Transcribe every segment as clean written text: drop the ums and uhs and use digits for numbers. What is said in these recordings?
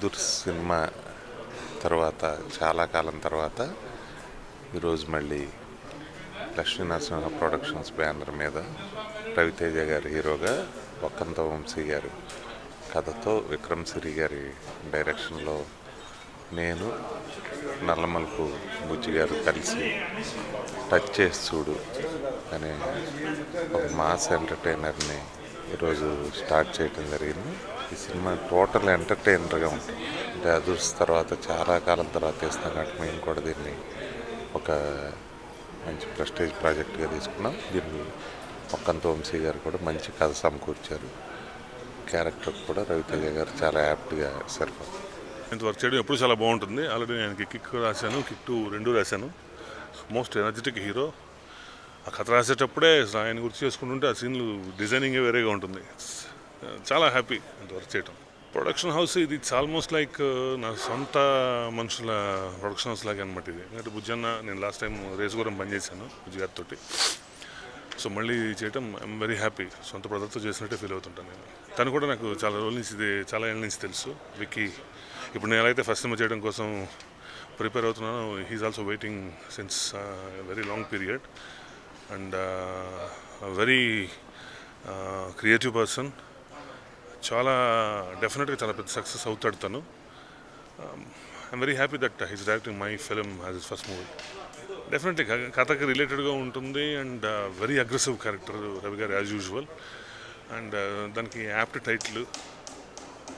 Bahadur cinema తర్వాత చాలా కాలం తర్వాత ఈరోజు మళ్ళీ లక్ష్మీ నరసింహ ప్రొడక్షన్స్ బ్యానర్ మీద రవితేజ గారి హీరోగా ఒక్కంత వంశీ గారు కథతో విక్రమ్ సిరి గారి డైరెక్షన్లో నేను నల్లమలుపు బుజ్జి గారు కలిసి టచ్ చేసి చూడు అనే ఒక మాస్ ఎంటర్టైనర్ని ఈరోజు స్టార్ట్ చేయడం జరిగింది. ఈ సినిమా టోటల్ ఎంటర్టైనర్గా ఉంటుంది. అంటే అదూర్స్ తర్వాత చాలా కాలం తర్వాత తీస్తాం కాబట్టి మేము కూడా దీన్ని ఒక మంచి ప్రెస్టేజ్ ప్రాజెక్ట్గా తీసుకున్నాం. దీన్ని ఒక్కంత వంశీ గారు కూడా మంచి కథ సమకూర్చారు. క్యారెక్టర్ కూడా రవితేజ గారు చాలా యాప్ట్గా సరిపోతుంది. ఇంత వర్క్ చేయడం ఎప్పుడు చాలా బాగుంటుంది. ఆల్రెడీ నేను కిక్ రాశాను, కిక్ 2 రెండు రాశాను. Most energetic hero. ఆ కథ రాసేటప్పుడే ఆయన గుర్తు చేసుకుంటుంటే ఆ సీన్లు డిజైనింగే వేరేగా ఉంటుంది. చాలా హ్యాపీ ఇంత వర్క్ చేయడం. ప్రొడక్షన్ హౌస్ ఇది ఇట్స్ ఆల్మోస్ట్ లైక్ నా సొంత మనుషుల ప్రొడక్షన్ హౌస్ లాగా అనమాట ఇది. ఎందుకంటే బుజ్జన్న నేను లాస్ట్ టైం రేసుగురం పనిచేశాను బుజ్జి గారితో. సో మళ్ళీ చేయటం ఐఎమ్ వెరీ హ్యాపీ. సొంత బ్రదర్తో చేసినట్టే ఫీల్ అవుతుంటాను నేను. తను కూడా నాకు చాలా రోజుల నుంచి ఇది చాలా ఏళ్ళ నుంచి తెలుసు. విక్కీ ఇప్పుడు నేను ఎలా అయితే ఫస్ట్ సినిమా చేయడం కోసం ప్రిపేర్ అవుతున్నాను, he's also waiting since very long period. And very creative person. చాలా డెఫినెట్గా చాలా పెద్ద సక్సెస్ అవుతాడు తను. I'm very happy that he's directing my film as his first movie. Definitely కథకి రిలేటెడ్గా ఉంటుంది. And very aggressive character Ravi garu as usual. And దానికి యాప్ట్ టైటిల్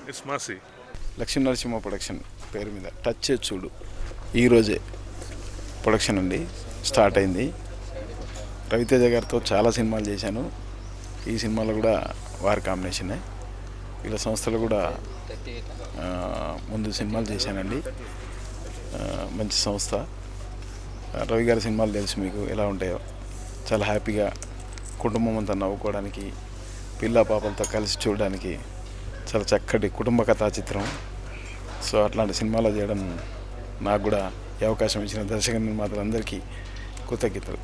ఇట్స్ మాసీ. లక్ష్మీ నరసింహ ప్రొడక్షన్ పేరు మీద టచ్ చేసి చూడు ఈరోజే ప్రొడక్షన్ అండి స్టార్ట్ అయింది. రవితేజ గారితో చాలా సినిమాలు చేశాను. ఈ సినిమాలో కూడా వారి కాంబినేషనే. వీళ్ళ సంస్థలో కూడా ముందు సినిమాలు చేశానండి. మంచి సంస్థ. రవి గారి సినిమాలు తెలుసు మీకు ఎలా ఉంటాయో. చాలా హ్యాపీగా కుటుంబం అంతా నవ్వుకోవడానికి, పిల్ల పాపలతో కలిసి చూడడానికి చాలా చక్కటి కుటుంబ కథా చిత్రం. సో అట్లాంటి సినిమాలు చేయడం నాకు కూడా ఈ అవకాశం ఇచ్చిన దర్శక నిర్మాతలందరికీ కృతజ్ఞతలు.